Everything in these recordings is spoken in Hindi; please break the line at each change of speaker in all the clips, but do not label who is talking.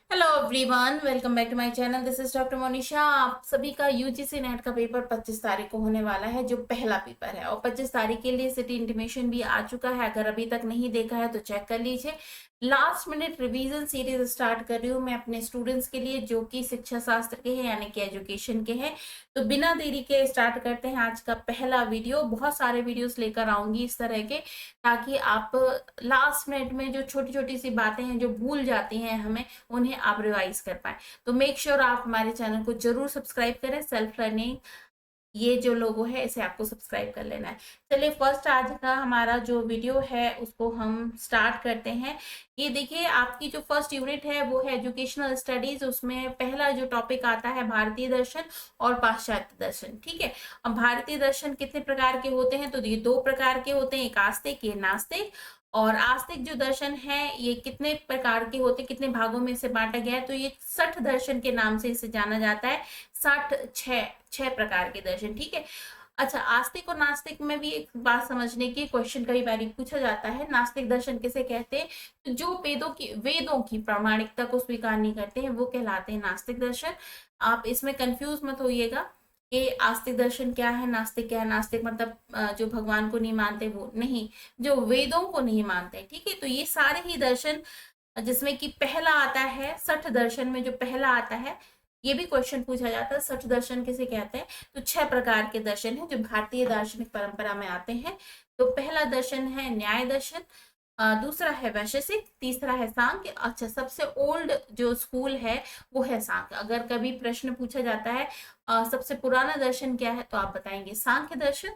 Hello everyone, welcome back to my channel. This is doctor Monisha. आप सभी का यूजीसी नेट का पेपर 25 तारीख को होने वाला है, जो पहला पेपर है। और 25 तारीख के लिए सिटी इंटीमेशन भी आ चुका है। अगर अभी तक नहीं देखा है तो चेक कर लीजिए। Last minute revision series start कर रही हूँ मैं अपने स्टूडेंट्स के लिए, जो कि शिक्षा शास्त्र के हैं, यानी कि एजुकेशन के हैं। तो बिना देरी के स्टार्ट करते हैं आज का पहला वीडियो। बहुत सारे वीडियोस लेकर आऊंगी इस तरह के, ताकि आप लास्ट मिनट में जो छोटी छोटी सी बातें हैं जो भूल जाती हैं हमें, उन्हें आप रिवाइज कर पाए। तो मेक श्योर आप हमारे चैनल को जरूर सब्सक्राइब करें। सेल्फ लर्निंग ये जो लोगो है इसे आपको सब्सक्राइब कर लेना है। चलिए, फर्स्ट आज का हमारा जो वीडियो है उसको हम स्टार्ट करते हैं। ये देखिए, आपकी जो फर्स्ट यूनिट है वो है एजुकेशनल स्टडीज। उसमें पहला जो टॉपिक आता है भारतीय दर्शन और पाश्चात्य दर्शन। ठीक है। अब भारतीय दर्शन कितने प्रकार के होते हैं? तो ये दो प्रकार के होते हैं, एक आस्तिक, ये नास्तिक। और आस्तिक जो दर्शन है ये कितने प्रकार के होते हैं, कितने भागों में से बांटा गया है? तो ये 60 दर्शन के नाम से इसे जाना जाता है। 60 छह प्रकार के दर्शन। ठीक है। अच्छा, आस्तिक और नास्तिक में भी एक बात समझने की, क्वेश्चन कई बार पूछा जाता है, नास्तिक दर्शन किसे कहते हैं? तो जो वेदों की प्रामाणिकता को स्वीकार नहीं करते हैं वो कहलाते हैं नास्तिक दर्शन। आप इसमें कंफ्यूज मत होइएगा कि आस्तिक दर्शन क्या है, नास्तिक क्या है। नास्तिक मतलब जो भगवान को नहीं मानते वो नहीं, जो वेदों को नहीं मानते। ठीक है। तो ये सारे ही दर्शन, जिसमें कि पहला आता है 60 दर्शन में, जो पहला आता है, ये भी क्वेश्चन पूछा जाता है 60 दर्शन किसे कहते हैं? तो 6 प्रकार के दर्शन हैं जो भारतीय दार्शनिक परंपरा में आते हैं। तो पहला दर्शन है न्याय दर्शन, दूसरा है वैशेषिक, तीसरा है सांख्य। अच्छा, सबसे ओल्ड जो स्कूल है वो है सांख्य। अगर कभी प्रश्न पूछा जाता है सबसे पुराना दर्शन क्या है, तो आप बताएंगे सांख्य दर्शन।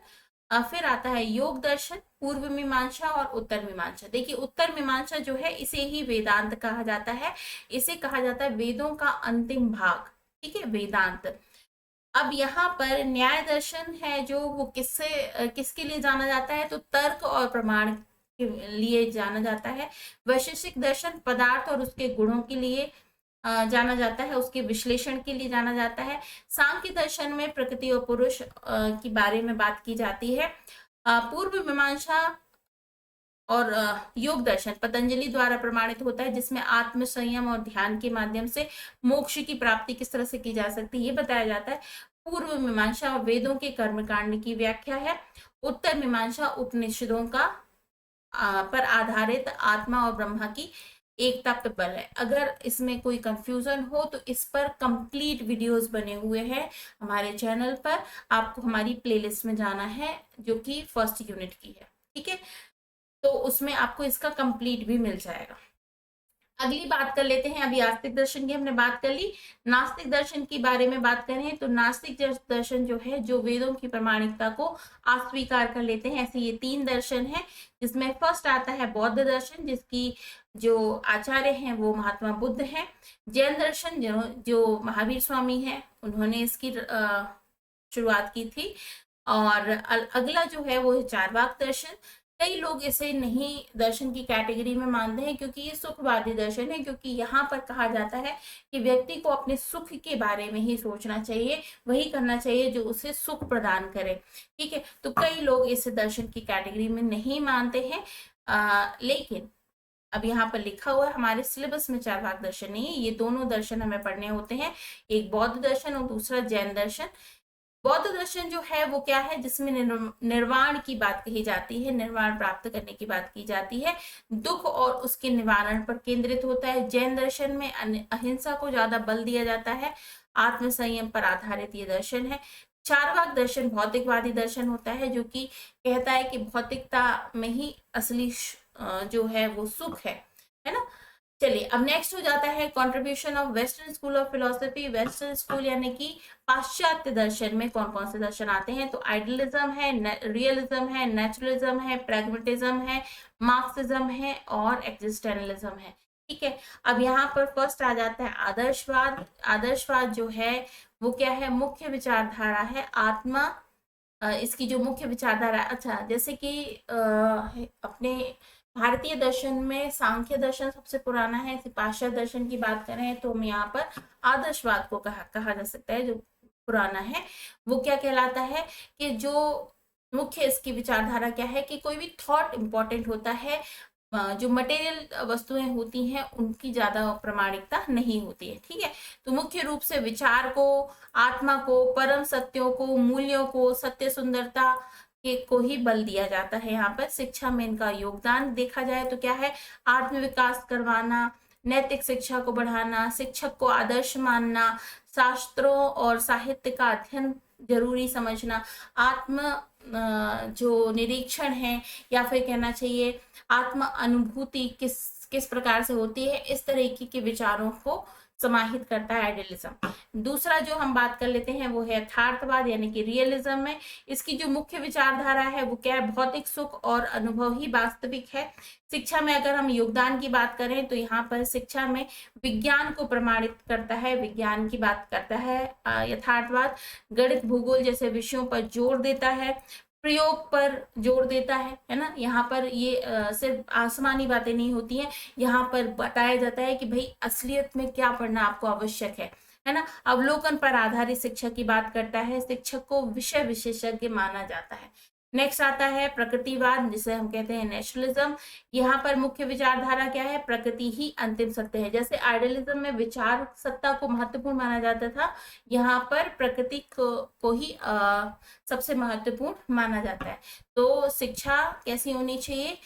फिर आता है योग दर्शन, पूर्व मीमांसा और उत्तर मीमांसा। देखिए, उत्तर मीमांसा जो है इसे ही वेदांत कहा जाता है। इसे कहा जाता है वेदों का अंतिम भाग। ठीक है, वेदांत। अब यहाँ पर न्याय दर्शन है जो वो किसके लिए जाना जाता है? तो तर्क और प्रमाण के लिए जाना जाता है। वैशेषिक दर्शन पदार्थ और उसके गुणों के लिए जाना जाता है, उसके विश्लेषण के लिए जाना जाता है। सांख्य दर्शन में प्रकृति और पुरुष के बारे में बात की जाती है। पूर्व मीमांसा और योग दर्शन पतंजलि द्वारा प्रमाणित होता है, जिसमें आत्म संयम और ध्यान के माध्यम से मोक्ष की प्राप्ति किस तरह से की जा सकती है ये बताया जाता है। पूर्व मीमांसा वेदों के कर्मकांड की व्याख्या है। उत्तर मीमांसा उपनिषदों का पर आधारित आत्मा और ब्रह्मा की एकता पे बल है। अगर इसमें कोई कंफ्यूजन हो तो इस पर कंप्लीट वीडियोस बने हुए हैं हमारे चैनल पर। आपको हमारी प्लेलिस्ट में जाना है जो कि फर्स्ट यूनिट की है। ठीक है। तो उसमें आपको इसका कंप्लीट भी मिल जाएगा। अगली बात कर लेते हैं। अभी आस्तिक दर्शन की हमने बात कर ली, नास्तिक दर्शन के बारे में बात करें तो नास्तिक दर्शन जो है, जो वेदों की प्रामाणिकता को अस्वीकार कर लेते हैं। ऐसे ये 3 दर्शन है, जिसमें फर्स्ट आता है बौद्ध दर्शन, जिसकी जो आचार्य हैं वो महात्मा बुद्ध हैं। जैन दर्शन जो महावीर स्वामी हैं, उन्होंने इसकी शुरुआत की थी। और अगला जो है वो है चारवाक दर्शन। कई लोग इसे नहीं दर्शन की कैटेगरी में मानते हैं, क्योंकि ये सुखवादी दर्शन है। क्योंकि यहाँ पर कहा जाता है कि व्यक्ति को अपने सुख के बारे में ही सोचना चाहिए, वही करना चाहिए जो उसे सुख प्रदान करे। ठीक है। तो कई लोग इस दर्शन की कैटेगरी में नहीं मानते हैं। लेकिन अब यहाँ पर लिखा हुआ है हमारे सिलेबस में चारवाक दर्शन नहीं है। ये दोनों दर्शन हमें पढ़ने होते हैं, एक बौद्ध दर्शन और दूसरा जैन दर्शन। बौद्ध दर्शन जो है वो क्या है? जिसमें निर्वाण की बात कही जाती है, निर्वाण प्राप्त करने की बात की जाती है, दुख और उसके निवारण पर केंद्रित होता है। जैन दर्शन में अहिंसा को ज्यादा बल दिया जाता है, आत्म संयम पर आधारित ये दर्शन है। चारवाक दर्शन भौतिकवादी दर्शन होता है, जो कि कहता है कि भौतिकता में ही असली जो है वो सुख है ना। चलिए, अब नेक्स्ट हो जाता है contribution of western school of philosophy. Western school यानी कि पाश्चात्य दर्शन में कौन कौन से दर्शन आते हैं? तो आइडियलिज्म है, रियलिज्म है, नेचुरलिज्म है, प्रैग्मेटिज्म है, मार्क्सिज्म है और एक्जिस्टेंशलिज्म है। ठीक है। अब यहाँ पर फर्स्ट आ जाता है आदर्शवाद। आदर्शवाद जो है वो क्या है? मुख्य विचारधारा है आत्मा। इसकी जो मुख्य विचारधारा, अच्छा, जैसे कि अपने भारतीय दर्शन में सांख्य दर्शन सबसे पुराना है। पाश्चात्य दर्शन की बात करें तो हम यहाँ पर आदर्शवाद को कहा जा सकता है, जो पुराना है। वो क्या कहलाता है कि जो मुख्य इसकी विचारधारा क्या है कि कोई भी थॉट इंपॉर्टेंट होता है, जो मटेरियल वस्तुएं होती हैं उनकी ज्यादा प्रामाणिकता नहीं होती है। ठीक है, तो मुख्य रूप से विचार को, आत्मा को, परम सत्यों को, मूल्यों को, सत्य सुंदरता के को ही बल दिया जाता है। यहाँ पर शिक्षा में इनका योगदान देखा जाए तो क्या है, आत्म विकास करवाना, नैतिक शिक्षा को बढ़ाना, शिक्षक को आदर्श मानना, शास्त्रों और साहित्य का अध्ययन जरूरी समझना, आत्म जो निरीक्षण है या फिर कहना चाहिए आत्म अनुभूति किस किस प्रकार से होती है, इस तरीके के विचारों को समाहित करता है आइडियलिज्म। दूसरा जो हम बात कर लेते हैं वो है यथार्थवाद यानी कि रियलिज्म में। इसकी जो मुख्य विचारधारा है वो क्या है, भौतिक सुख और अनुभव ही वास्तविक है। शिक्षा में अगर हम योगदान की बात करें तो यहाँ पर शिक्षा में विज्ञान को प्रमाणित करता है, विज्ञान की बात करता है यथार्थवाद। गणित, भूगोल जैसे विषयों पर जोर देता है, प्रयोग पर जोर देता है ना। यहाँ पर ये सिर्फ आसमानी बातें नहीं होती हैं, यहाँ पर बताया जाता है कि भाई असलियत में क्या पढ़ना आपको आवश्यक है ना। अवलोकन पर आधारित शिक्षा की बात करता है, शिक्षक को विषय विशेषज्ञ माना जाता है। नेक्स्ट आता है प्रकृतिवाद, जिसे हम कहते हैं नेचुरलिज्म। यहाँ पर मुख्य विचारधारा क्या है, प्रकृति ही अंतिम सत्य है। जैसे आइडियलिज्म में विचार सत्ता को महत्वपूर्ण माना जाता था, यहाँ पर प्रकृति को ही सबसे महत्वपूर्ण माना जाता है। तो शिक्षा कैसी होनी चाहिए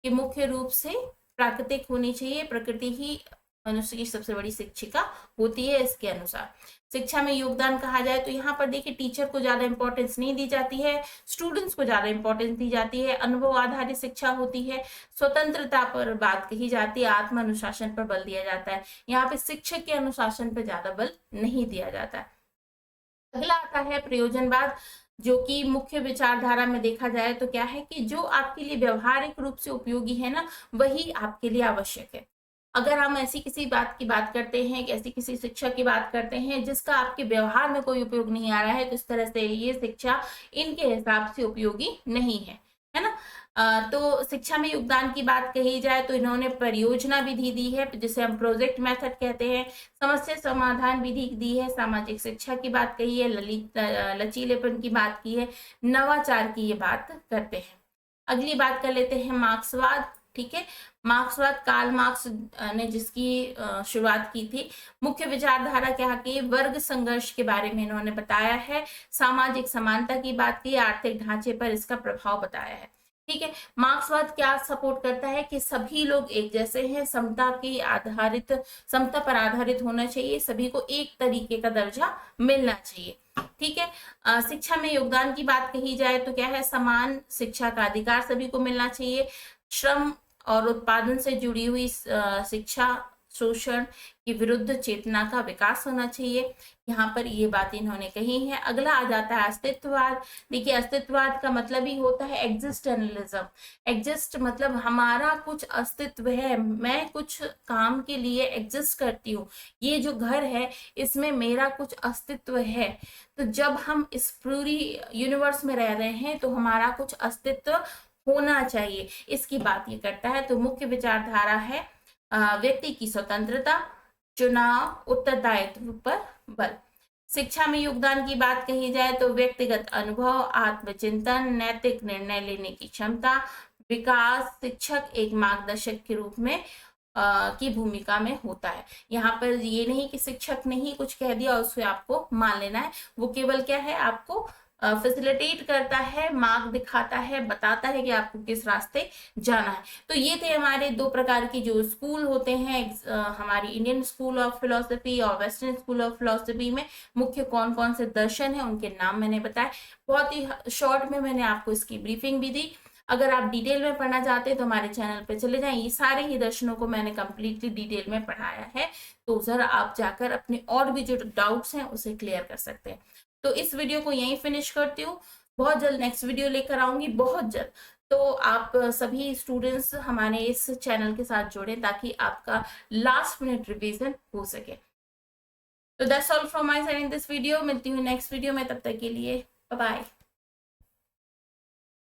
कि मुख्य रूप से प्राकृतिक होनी चाहिए, प्रकृति ही मनुष्य की सबसे बड़ी शिक्षिका होती है इसके अनुसार। शिक्षा में योगदान कहा जाए तो यहाँ पर देखिए टीचर को ज्यादा इंपॉर्टेंस नहीं दी जाती है, स्टूडेंट्स को ज्यादा इंपॉर्टेंस दी जाती है, अनुभव आधारित शिक्षा होती है, स्वतंत्रता पर बात कही जाती है, आत्म अनुशासन पर बल दिया जाता है। यहाँ पे शिक्षक के अनुशासन पर ज्यादा बल नहीं दिया जाता है। अगला आता है प्रयोजनवाद, जो कि मुख्य विचारधारा में देखा जाए तो क्या है कि जो आपके लिए व्यवहारिक रूप से उपयोगी है ना, वही आपके लिए आवश्यक है। अगर हम ऐसी किसी बात की बात करते हैं, ऐसी किसी शिक्षा की बात करते हैं जिसका आपके व्यवहार में कोई उपयोग नहीं आ रहा है, तो इस तरह से ये शिक्षा इनके हिसाब से उपयोगी नहीं है ना। तो शिक्षा में योगदान की बात कही जाए तो इन्होंने परियोजना विधि दी है, जिसे हम प्रोजेक्ट मेथड कहते हैं, समस्या समाधान विधि दी है, सामाजिक शिक्षा की बात कही है, लचीलेपन की बात की है, नवाचार की ये बात करते हैं। अगली बात कर लेते हैं मार्क्सवाद। ठीक है, मार्क्सवाद कार्ल मार्क्स ने जिसकी शुरुआत की थी। मुख्य विचारधारा क्या की, वर्ग संघर्ष के बारे में इन्होंने बताया है, सामाजिक समानता की बात की, आर्थिक ढांचे पर इसका प्रभाव बताया है। ठीक है, मार्क्सवाद क्या सपोर्ट करता है कि सभी लोग एक जैसे हैं, समता पर आधारित होना चाहिए, सभी को एक तरीके का दर्जा मिलना चाहिए। ठीक है, शिक्षा में योगदान की बात कही जाए तो क्या है, समान शिक्षा का अधिकार सभी को मिलना चाहिए, श्रम और उत्पादन से जुड़ी हुई शिक्षा शोषण के विरुद्ध चेतना का विकास होना चाहिए। यहाँ पर ये बात इन्होंने कही है। अगला आ जाता है अस्तित्ववाद। देखिए अस्तित्ववाद का मतलब ही होता है एग्जिस्टेंशलिज्म। एग्जिस्ट मतलब हमारा कुछ अस्तित्व है, मैं कुछ काम के लिए एग्जिस्ट करती हूँ, ये जो घर है इसमें मेरा कुछ अस्तित्व है। तो जब हम इस पूरी यूनिवर्स में रह रहे हैं तो हमारा कुछ अस्तित्व होना चाहिए, इसकी बात ये करता है। तो मुख्य विचारधारा है व्यक्ति की स्वतंत्रता, चुनाव, उत्तरदायित्व पर बल। शिक्षा में योगदान की बात कही जाए तो व्यक्तिगत अनुभव, आत्मचिंतन, नैतिक निर्णय लेने की क्षमता, विकास, शिक्षक एक मार्गदर्शक के रूप में की भूमिका में होता है। यहाँ पर ये नहीं कि शिक्षक ने ही कुछ कह दिया उससे आपको मान लेना है, वो केवल क्या है, आपको फैसिलिटेट करता है, मार्ग दिखाता है, बताता है कि आपको किस रास्ते जाना है। तो ये थे हमारे दो प्रकार की जो स्कूल होते हैं, हमारी इंडियन स्कूल ऑफ फिलोसफी और वेस्टर्न स्कूल ऑफ फिलोसफी में मुख्य कौन कौन से दर्शन है उनके नाम मैंने बताए। बहुत ही शॉर्ट में मैंने आपको इसकी ब्रीफिंग भी दी। अगर आप डिटेल में पढ़ना चाहते हैं तो हमारे चैनल पे चले जाएं, ये सारे ही दर्शनों को मैंने कंप्लीटली डिटेल में पढ़ाया है, तो जरा आप जाकर अपने और भी जो डाउट्स हैं उसे क्लियर कर सकते हैं। तो इस वीडियो को यहीं फिनिश करती हूँ, बहुत जल्द नेक्स्ट वीडियो लेकर आऊंगी, बहुत जल्द। तो आप सभी स्टूडेंट्स हमारे इस चैनल के साथ जुड़े ताकि आपका लास्ट मिनट रिवीजन हो सके। तो that's all from my side in this video. मिलती हूँ नेक्स्ट वीडियो में, तब तक के लिए बाय बाय।